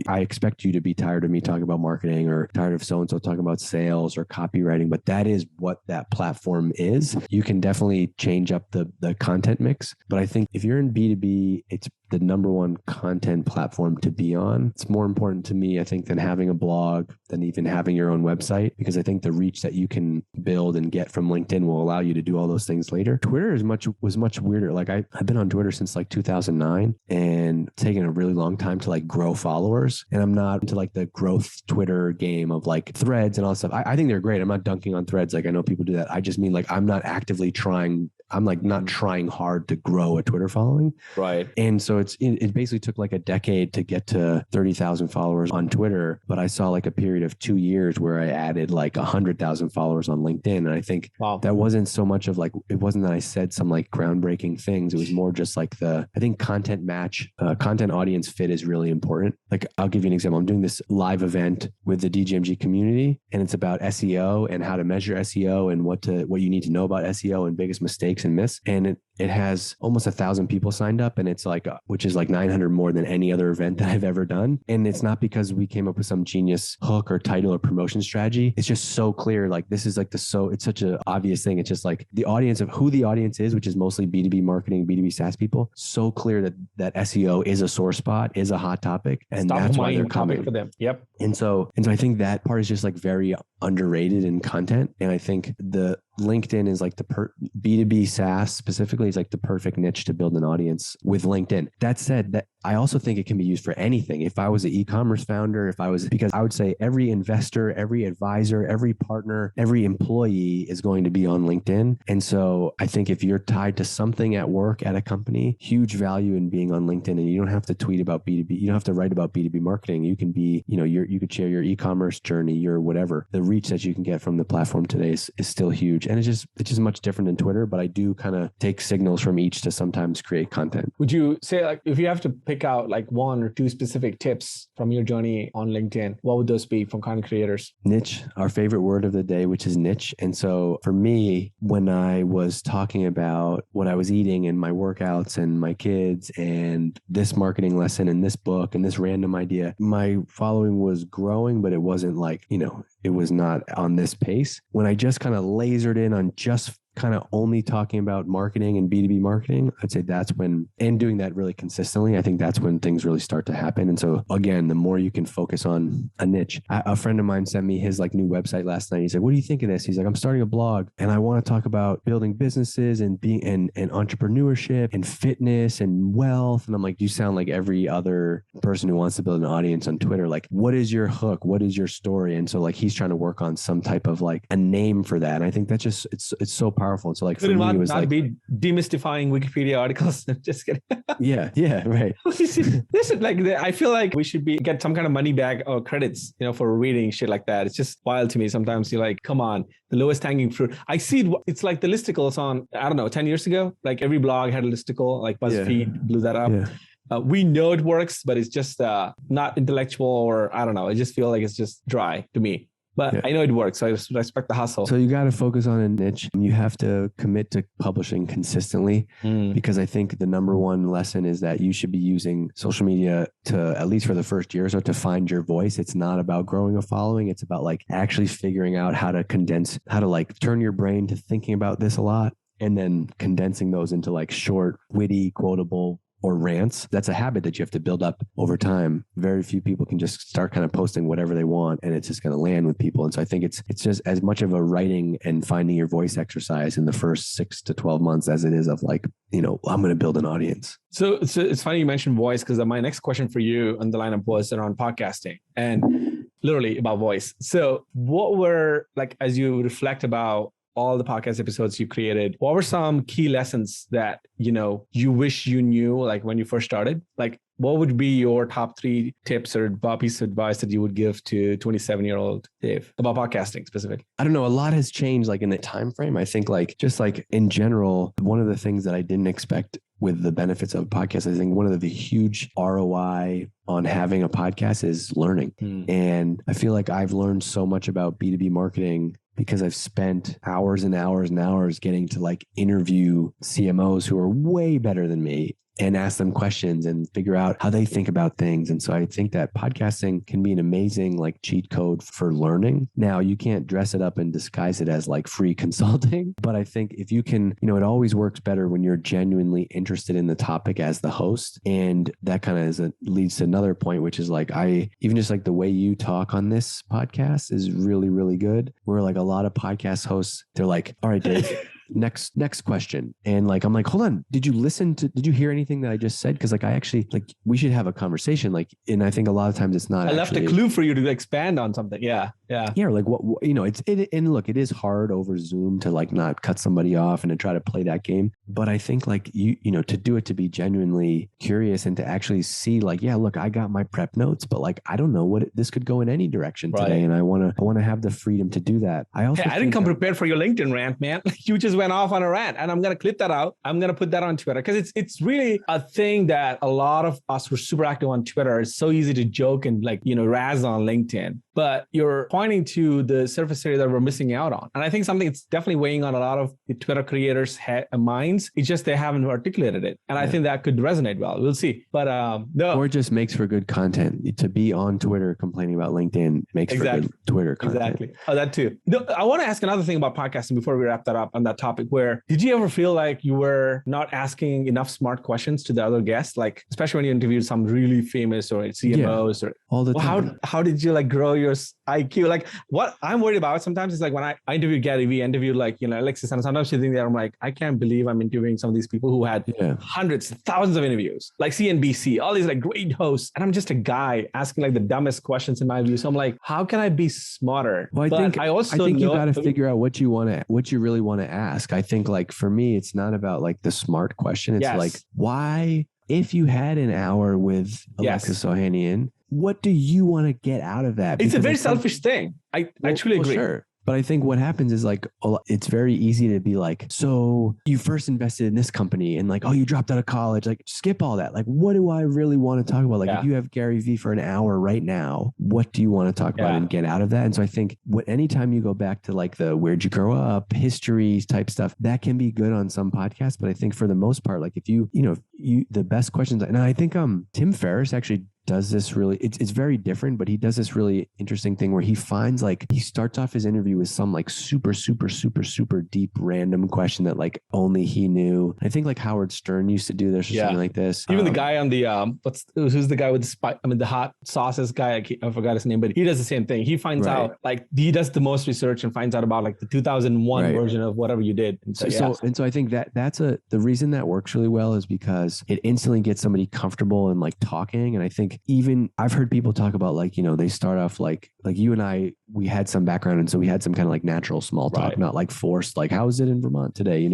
expect you to be tired of me talking about marketing or tired of so-and-so talking about sales or copywriting, but that is what that platform is. You can definitely change up the content mix. But I think if you're in B2B, it's the number one content platform to be on. It's more important to me, I think, than having a blog, than even having your own website, because I think the reach that you can build and get from LinkedIn will allow you to do all those things later. Twitter was much weirder. Like I've been on Twitter since like 2009 and taken a really long time to like grow followers. And I'm not into like the growth Twitter game of like threads and all that stuff. I think they're great. I'm not dunking on threads. Like I know people do that. I just mean like I'm not actively trying. I'm like not trying hard to grow a Twitter following. Right. And so it basically took like a decade to get to 30,000 followers on Twitter. But I saw like a period of 2 years where I added like 100,000 followers on LinkedIn. And I think that wasn't so much of like, it wasn't that I said some like groundbreaking things. It was more just like I think content match, content audience fit is really important. Like I'll give you an example. I'm doing this live event with the DGMG community, and it's about SEO and how to measure SEO and what you need to know about SEO and biggest mistakes and myths. And it has almost 1,000 people signed up, and it's like, which is like 900 more than any other event that I've ever done. And it's not because we came up with some genius hook or title or promotion strategy. It's just so clear. Like this is like it's such an obvious thing. It's just like the audience of who the audience is, which is mostly B2B marketing, B2B SaaS people. So clear that SEO is a sore spot, is a hot topic. And that's why they're coming for them. Yep. And so I think that part is just like very underrated in content. And I think the LinkedIn is like the B2B SaaS specifically is like the perfect niche to build an audience with LinkedIn. That said, that I also think it can be used for anything. If I was an e-commerce founder, because I would say every investor, every advisor, every partner, every employee is going to be on LinkedIn. And so I think if you're tied to something at work at a company, huge value in being on LinkedIn. And you don't have to tweet about B2B. You don't have to write about B2B marketing. You can be, you could share your e-commerce journey, your whatever. The reach that you can get from the platform today is still huge. And it's just much different than Twitter, but I do kind of take signals from each to sometimes create content. Would you say, like, if you have to pick out like 1 or 2 specific tips from your journey on LinkedIn, what would those be from content creators? Niche, our favorite word of the day, which is niche. And so for me, when I was talking about what I was eating and my workouts and my kids and this marketing lesson and this book and this random idea, my following was growing, but it wasn't like, it was not on this pace. When I just kind of lasered in on just kind of only talking about marketing and B2B marketing, I'd say that's when, and doing that really consistently, I think that's when things really start to happen. And so again, the more you can focus on a niche. A friend of mine sent me his like new website last night. He's like, what do you think of this? He's like, I'm starting a blog and I want to talk about building businesses and being and entrepreneurship and fitness and wealth. And I'm like, you sound like every other person who wants to build an audience on Twitter. Like, what is your hook? What is your story? And so like, he's trying to work on some type of like a name for that. And I think that's just, it's so powerful. And so like for me, it was like be demystifying Wikipedia articles. Just kidding. yeah, right. Listen, like I feel like we should get some kind of money back or credits, for reading shit like that. It's just wild to me. Sometimes you're like, come on, the lowest hanging fruit. I see it's like the listicles on, I don't know, 10 years ago, like every blog had a listicle, like BuzzFeed blew that up. Yeah. We know it works, but it's just not intellectual, or I don't know. I just feel like it's just dry to me. But I know it works. So I respect the hustle. So you got to focus on a niche. You have to commit to publishing consistently because I think the number one lesson is that you should be using social media to, at least for the first year or so, to find your voice. It's not about growing a following. It's about like actually figuring out how to like turn your brain to thinking about this a lot and then condensing those into like short, witty, quotable or rants. That's a habit that you have to build up over time. Very few people can just start kind of posting whatever they want and it's just going to land with people. And so I think it's just as much of a writing and finding your voice exercise in the first 6 to 12 months as it is of like, I'm going to build an audience. So it's funny you mentioned voice, because my next question for you on the lineup was around podcasting and literally about voice. So what were, like, as you reflect about all the podcast episodes you created, what were some key lessons that, you wish you knew, like when you first started? Like, what would be your top 3 tips or piece of advice that you would give to 27-year-old Dave about podcasting specifically? I don't know. A lot has changed like in the time frame. I think like just like in general, one of the things that I didn't expect with the benefits of podcasts, I think one of the huge ROI on having a podcast is learning. And I feel like I've learned so much about B2B marketing because I've spent hours and hours and hours getting to like interview CMOs who are way better than me and ask them questions and figure out how they think about things. And so I think that podcasting can be an amazing like cheat code for learning. Now you can't dress it up and disguise it as like free consulting, but I think if you can, it always works better when you're genuinely interested in the topic as the host. And that kind of leads to another point, which is like, even just like the way you talk on this podcast is really, really good. Where like a lot of podcast hosts, they're like, all right, Dave, next question. And like, I'm like, hold on, did you hear anything that I just said? Cause like, I actually like, we should have a conversation. Like, and I think a lot of times it's not, I left a clue for you to expand on something. Yeah. Yeah. Yeah. Like what, and look, it is hard over Zoom to like not cut somebody off and to try to play that game. But I think like to do it, to be genuinely curious and to actually see like, yeah, look, I got my prep notes, but like, I don't know this could go in any direction today. And I want to have the freedom to do that. I didn't come prepared for your LinkedIn rant, man. You just went off on a rant, and I'm going to clip that out. I'm going to put that on Twitter because it's really a thing that a lot of us who are super active on Twitter, it's so easy to joke and like, razz on LinkedIn. But you're pointing to the surface area that we're missing out on. And I think something that's definitely weighing on a lot of the Twitter creators' minds. It's just they haven't articulated it. And I think that could resonate well. We'll see. But no. Or it just makes for good content. To be on Twitter complaining about LinkedIn makes for good Twitter content. Exactly. Oh, that too. No, I want to ask another thing about podcasting before we wrap that up on that topic, where did you ever feel like you were not asking enough smart questions to the other guests? Like, especially when you interviewed some really famous or CMOs or all the time. How did you like grow your IQ? Like what I'm worried about sometimes is like when I interviewed Gary Vee, interviewed like, Alexis, and sometimes sitting there, I'm like, I can't believe I'm interviewing some of these people who had hundreds, thousands of interviews, like CNBC, all these like great hosts. And I'm just a guy asking like the dumbest questions in my view. So I'm like, how can I be smarter? Well, I think you got to figure out what you really want to ask. I think like for me, it's not about like the smart question. It's like, why, if you had an hour with Alexis Ohanian, what do you want to get out of that? It's a very selfish thing. I truly agree. Sure. But I think what happens is like, it's very easy to be like, so you first invested in this company and like, oh, you dropped out of college, like skip all that. Like, what do I really want to talk about? Like if you have Gary Vee for an hour right now, what do you want to talk about and get out of that? And so I think anytime you go back to like the where'd you grow up, history type stuff, that can be good on some podcasts. But I think for the most part, like if the best questions, and I think Tim Ferriss actually does this really, it's very different, but he does this really interesting thing where he finds like, he starts off his interview with some like super, super, super, super deep random question that like only he knew. I think like Howard Stern used to do this or something like this. Even the guy on the, who's the guy with the hot sauces guy, I forgot his name, but he does the same thing. He finds out, like he does the most research and finds out about like the 2001 version of whatever you did. And so I think that's the reason that works really well is because it instantly gets somebody comfortable and like talking. And I think even I've heard people talk about like, they start off like you and I, we had some background. And so we had some kind of like natural small talk, not like forced, like, how is it in Vermont today?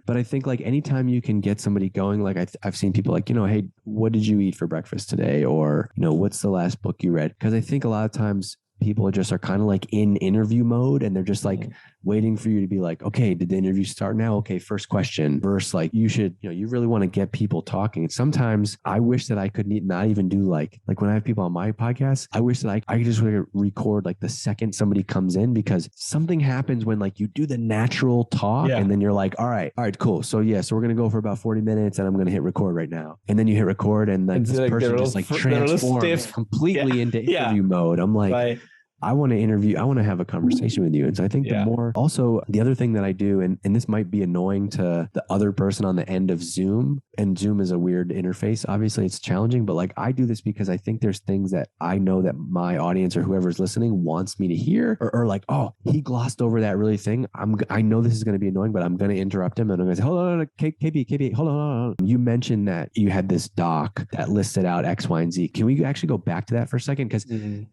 But I think like anytime you can get somebody going, like I've seen people like, hey, what did you eat for breakfast today? Or, what's the last book you read? Because I think a lot of times people are kind of like in interview mode and they're just like waiting for you to be like, okay, did the interview start now? Okay, first question. Versus like you should, you really want to get people talking. And sometimes I wish that I could not even do like when I have people on my podcast, I wish that I could just record like the second somebody comes in, because something happens when like you do the natural talk and then you're like, all right, cool. So so we're going to go for about 40 minutes and I'm going to hit record right now. And then you hit record and like this person just like transforms completely into interview mode. I'm like, I want to have a conversation with you. And so I think the more, also the other thing that I do, and this might be annoying to the other person on the end of Zoom, and Zoom is a weird interface. Obviously it's challenging, but like I do this because I think there's things that I know that my audience or whoever's listening wants me to hear, or like, oh, he glossed over that really thing. I know this is going to be annoying, but I'm going to interrupt him and I'm going to say, hold on, KB, hold on. You mentioned that you had this doc that listed out X, Y, and Z. Can we actually go back to that for a second? Because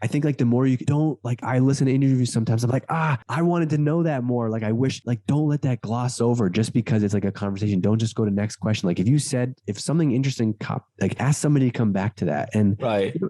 I think like the more you don't, like I listen to interviews sometimes, I'm like, I wanted to know that more. Like I wish, like don't let that gloss over just because it's like a conversation. Don't just go to next question. Like if something interesting, like ask somebody to come back to that. And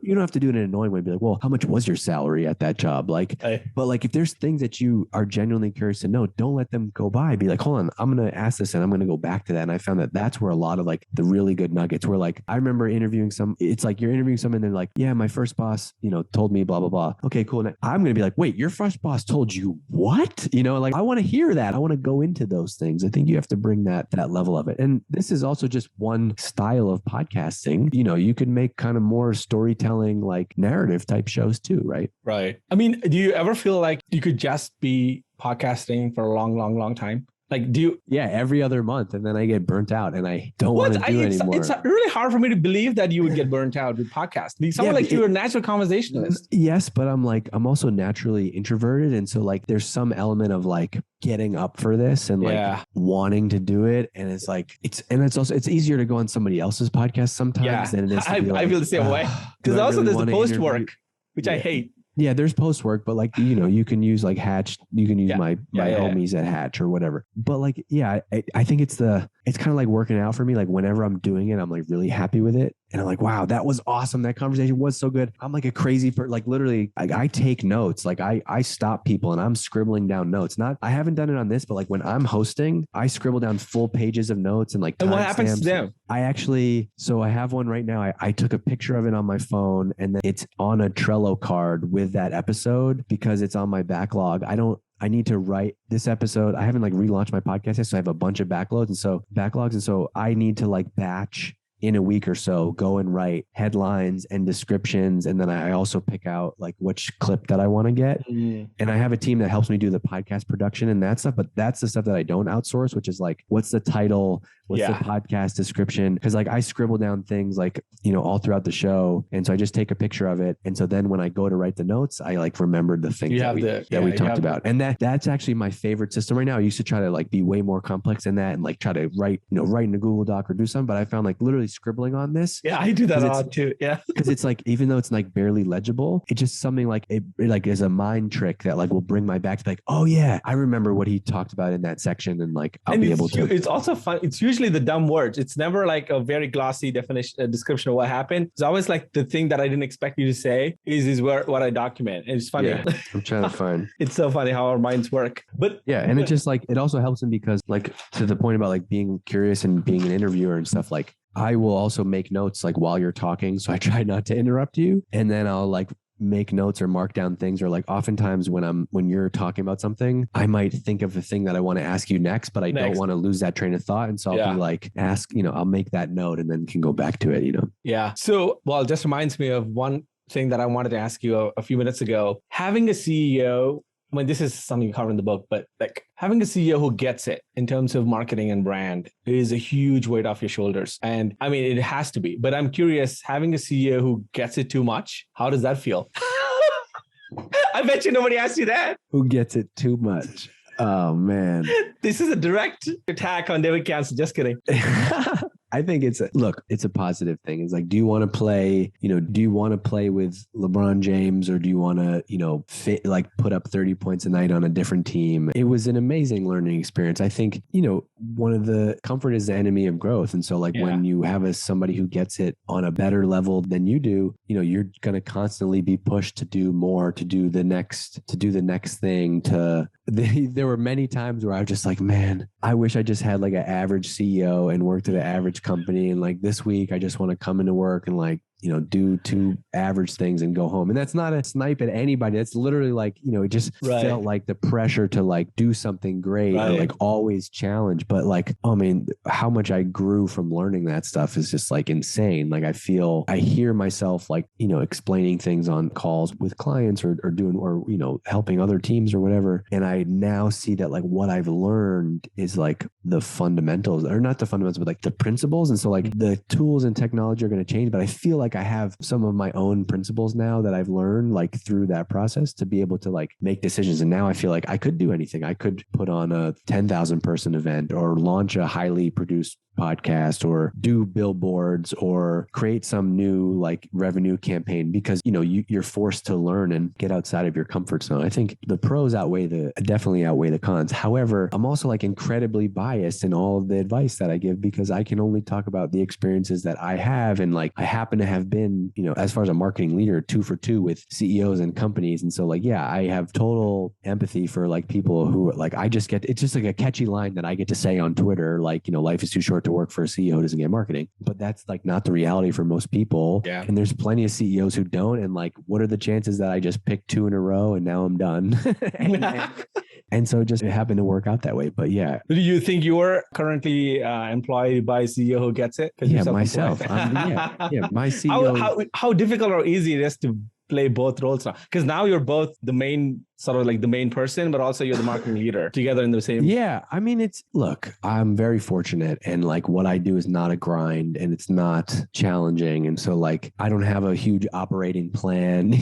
you don't have to do it in an annoying way. Be like, well, how much was your salary at that job? Like, but like if there's things that you are genuinely curious to know, don't let them go by. Be like, hold on, I'm going to ask this and I'm going to go back to that. And I found that that's where a lot of like the really good nuggets were. Like I remember interviewing it's like you're interviewing someone and they're like, yeah, my first boss, told me blah, blah, blah. Okay, cool. I'm going to be like, wait, your first boss told you what? You know, like I want to hear that. I want to go into those things. I think you have to bring that level of it. And this is also just one style of podcasting. You know, you could make kind of more storytelling, like narrative type shows too, right? Right. I mean, do you ever feel like you could just be podcasting for a long, long, long time? Like, do you? Yeah, every other month, and then I get burnt out, and I don't want to do anymore. It's really hard for me to believe that you would get burnt out with podcasts. Someone like you're a natural conversationalist. Yes, but I'm also naturally introverted, and so like there's some element of like getting up for this and like wanting to do it, and it's like it's easier to go on somebody else's podcast sometimes than it is. I feel the same way because also there's the post work, which I hate. Yeah, there's post work, but like, you know, you can use like Hatch, you can use my homies at Hatch or whatever. But like, I think it's kind of like working out for me. Like whenever I'm doing it, I'm like really happy with it. And I'm like, wow, that was awesome. That conversation was so good. I'm like a crazy person. Like literally, I take notes. Like I stop people and I'm scribbling down notes. I haven't done it on this, but like when I'm hosting, I scribble down full pages of notes and like. And what happens to them? I have one right now. I took a picture of it on my phone and then it's on a Trello card with that episode because it's on my backlog. I need to write this episode. I haven't like relaunched my podcast yet, so I have a bunch of backlogs. And so I need to like batch in a week or so, go and write headlines and descriptions. And then I also pick out like which clip that I want to get. Mm. And I have a team that helps me do the podcast production and that stuff. But that's the stuff that I don't outsource, which is like, what's the title? What's the podcast description? Because like I scribble down things like, you know, all throughout the show. And so I just take a picture of it. And so then when I go to write the notes, I like remembered the things that we talked about. And that's actually my favorite system right now. I used to try to like be way more complex than that and like try to write in a Google Doc or do something. But I found like literally scribbling on this. Yeah, I do that a lot too. Yeah. Because it's like, even though it's like barely legible, it's just something like it like is a mind trick that like will bring my back to like, oh yeah, I remember what he talked about in that section. And like, I'll be able to. It's also fun. It's usually the dumb words. It's never like a very glossy description of what happened. It's always like the thing that I didn't expect you to say is what I document. And it's funny. Yeah, I'm trying to find. It's so funny how our minds work. But yeah, and it just like, it also helps him because like to the point about like being curious and being an interviewer and stuff, like I will also make notes like while you're talking. So I try not to interrupt you. And then I'll like make notes or mark down things, or like oftentimes when you're talking about something, I might think of the thing that I want to ask you next, but I don't want to lose that train of thought. And so I'll be like, I'll make that note and then can go back to it, you know? Yeah. So, well, it just reminds me of one thing that I wanted to ask you a few minutes ago. Having a CEO, I mean, this is something you cover in the book, but like having a CEO who gets it in terms of marketing and brand is a huge weight off your shoulders. And I mean, it has to be, but I'm curious, having a CEO who gets it too much, how does that feel? I bet you nobody asked you that. Who gets it too much? Oh, man. This is a direct attack on David Cancel. Just kidding. I think it's a positive thing. It's like, do you want to play with LeBron James, or do you want to, put up 30 points a night on a different team? It was an amazing learning experience. I think, one of the comfort is the enemy of growth. And so when you have somebody who gets it on a better level than you do, you're going to constantly be pushed to do more, to do the next thing. There were many times where I was just like, man, I wish I just had like an average CEO and worked at an average company. And like this week, I just want to come into work and like, do two average things and go home. And that's not a snipe at anybody. That's literally like, it just felt like the pressure to like do something great or like always challenge. But like, I mean, how much I grew from learning that stuff is just like insane. Like I hear myself like, explaining things on calls with clients or helping other teams or whatever. And I now see that like what I've learned is like the fundamentals, or not the fundamentals, but like the principles. And so like the tools and technology are going to change, but I feel like I have some of my own principles now that I've learned like through that process to be able to like make decisions. And now I feel like I could do anything. I could put on a 10,000 person event or launch a highly produced podcast or do billboards or create some new like revenue campaign because, you're forced to learn and get outside of your comfort zone. I think the pros definitely outweigh the cons. However, I'm also like incredibly biased in all of the advice that I give because I can only talk about the experiences that I have. And like, I happen to have been, as far as a marketing leader, 2 for 2 with CEOs and companies. And so like, yeah, I have total empathy for like people who like, it's just like a catchy line that I get to say on Twitter, like, life is too short to work for a CEO who doesn't get marketing. But that's like not the reality for most people. Yeah. And there's plenty of CEOs who don't. And like, what are the chances that I just picked 2 in a row and now I'm done? And so it happened to work out that way. But yeah. Do you think you're currently employed by a CEO who gets it? Yeah, myself. My CEO. How difficult or easy it is to play both roles now? Because now you're both the main, sort of like the main person, but also you're the marketing leader together in the same. Yeah. I mean, look, I'm very fortunate, and like what I do is not a grind and it's not challenging. And so like, I don't have a huge operating plan,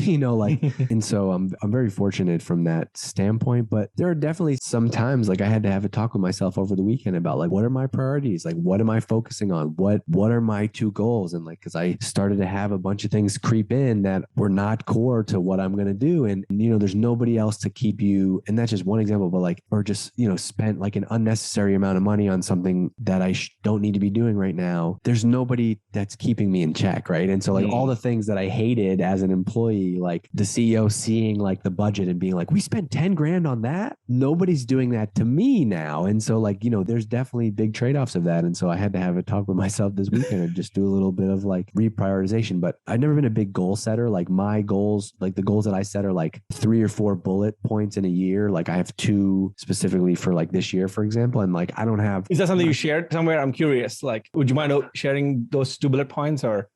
and so I'm very fortunate from that standpoint. But there are definitely some times like I had to have a talk with myself over the weekend about like, what are my priorities? Like, what am I focusing on? What are my 2 goals? And like, cause I started to have a bunch of things creep in that were not core to what I'm going to do. And, there's nobody else to keep you. And that's just one example, but like, or just, spent like an unnecessary amount of money on something that I don't need to be doing right now. There's nobody that's keeping me in check. Right. And so like all the things that I hated as an employee, like the CEO seeing like the budget and being like, we spent 10 grand on that. Nobody's doing that to me now. And so like, there's definitely big trade-offs of that. And so I had to have a talk with myself this weekend and just do a little bit of like reprioritization. But I've never been a big goal setter. Like my goals, like the goals that I set are like 3 or 4 bullet points in a year. Like I have 2 specifically for like this year, for example. And like, I don't have. Is that something you shared somewhere? I'm curious. Like, would you mind sharing those 2 bullet points or?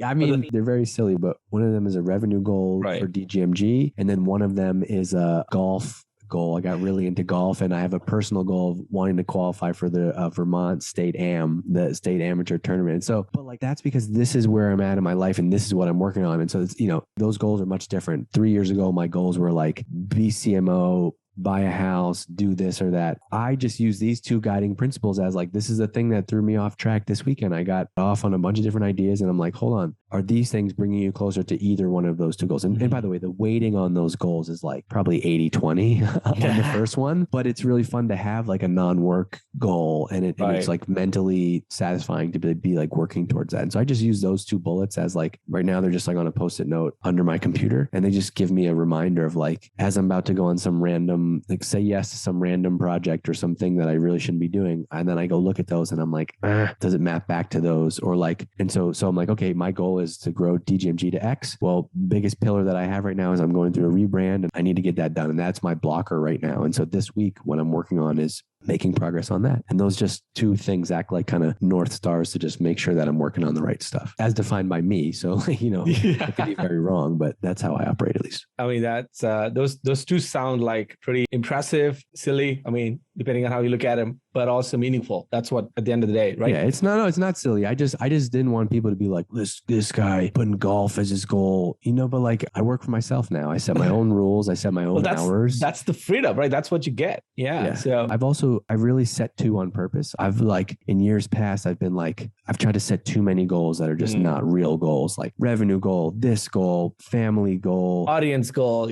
I mean, they're very silly, but one of them is a revenue goal for DGMG. And then one of them is a golf goal. I got really into golf, and I have a personal goal of wanting to qualify for the Vermont State the state amateur tournament. And so, but like, that's because this is where I'm at in my life and this is what I'm working on. And so it's, those goals are much different. 3 years ago, my goals were like be CMO, buy a house, do this or that. I just use these 2 guiding principles as like, this is the thing that threw me off track this weekend. I got off on a bunch of different ideas and I'm like, hold on, are these things bringing you closer to either one of those 2 goals? And by the way, the weighting on those goals is like probably 80-20 on the first one, but it's really fun to have like a non-work goal, and it's like mentally satisfying to be like working towards that. And so I just use those 2 bullets as like, right now they're just like on a Post-it note under my computer, and they just give me a reminder of like, as I'm about to go on some random, like say yes to some random project or something that I really shouldn't be doing. And then I go look at those and I'm like, does it map back to those? Or like, and so I'm like, okay, my goal is to grow DGMG to X. Well, biggest pillar that I have right now is I'm going through a rebrand and I need to get that done. And that's my blocker right now. And so this week, what I'm working on is making progress on that. And those just 2 things act like kind of North Stars to just make sure that I'm working on the right stuff as defined by me. So, it could be very wrong, but that's how I operate at least. I mean, that's those 2 sound like pretty impressive, silly. I mean, depending on how you look at them, but also meaningful. That's what at the end of the day, right? Yeah, it's not silly. I just didn't want people to be like, this guy putting golf as his goal, but like I work for myself now. I set my own rules. I set my own hours. That's the freedom, right? That's what you get. Yeah. So I've really set 2 on purpose. I've like in years past, I've tried to set too many goals that are just not real goals, like revenue goal, this goal, family goal, audience goal.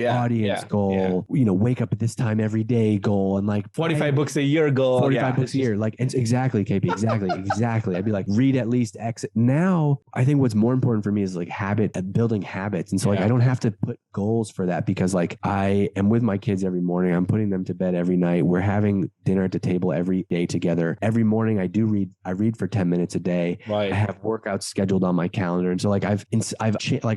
Goal, wake up at this time every day goal. And like 45 books a year goal. 45 books a year. Like, it's exactly, KP. Exactly. I'd be like, read at least X. Now, I think what's more important for me is like building habits. And so like, I don't have to put goals for that because like I am with my kids every morning. I'm putting them to bed every night. We're having dinner at the table every day together. Every morning I read for 10 minutes a day. Right. I have workouts scheduled on my calendar. And so like I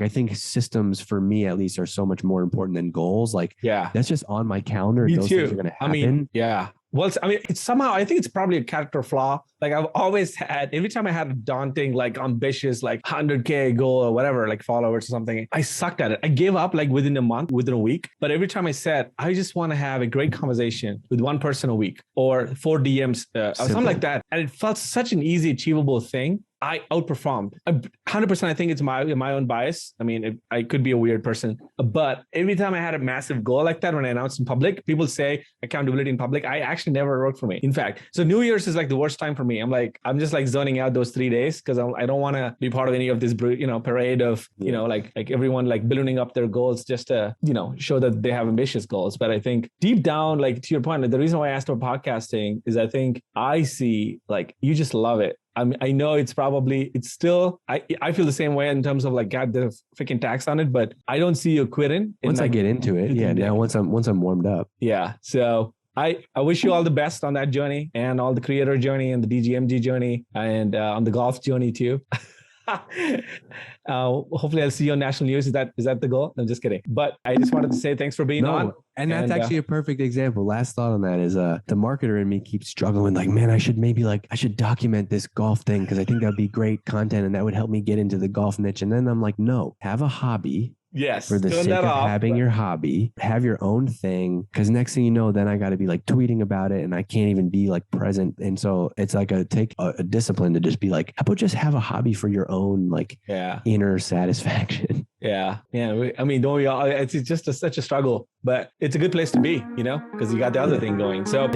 think systems for me at least are so much more important than goals. Like, that's just on my calendar. Me those too. things are going to happen. I mean, well, I mean, it's somehow, I think it's probably a character flaw. Like I've always had, every time I had a daunting, like ambitious, like 100K goal or whatever, like followers or something, I sucked at it. I gave up like within a week. But every time I said, I just want to have a great conversation with one person a week or 4 DMs or something like that. And it felt such an easy, achievable thing. I outperformed 100%. I think it's my own bias. I mean, I could be a weird person, but every time I had a massive goal like that, when I announced in public, people say accountability in public. I actually never worked for me. In fact, so New Year's is like the worst time for me. I'm just like zoning out those 3 days because I don't want to be part of any of this, parade of, like everyone like ballooning up their goals just to, show that they have ambitious goals. But I think deep down, like to your point, the reason why I asked about podcasting is I think I see like you just love it. I know it's still, I feel the same way in terms of like, God, the freaking tax on it, but I don't see you quitting. Once I get into it. Yeah. Now once I'm warmed up. Yeah. So I wish you all the best on that journey and all the creator journey and the DGMG journey and on the golf journey too. Hopefully I'll see you on national news. Is that the goal? I'm just kidding. But I just wanted to say thanks for being on. And that's actually a perfect example. Last thought on that is the marketer in me keeps struggling like, man, I should document this golf thing because I think that'd be great content and that would help me get into the golf niche. And then I'm like, no, have a hobby. Yes. For the sake of having your hobby, have your own thing. Because next thing you know, then I got to be like tweeting about it and I can't even be like present. And so it's like take a discipline to just be like, how about just have a hobby for your own like inner satisfaction? Yeah. I mean, don't we all, it's just such a struggle, but it's a good place to be, because you got the other thing going. So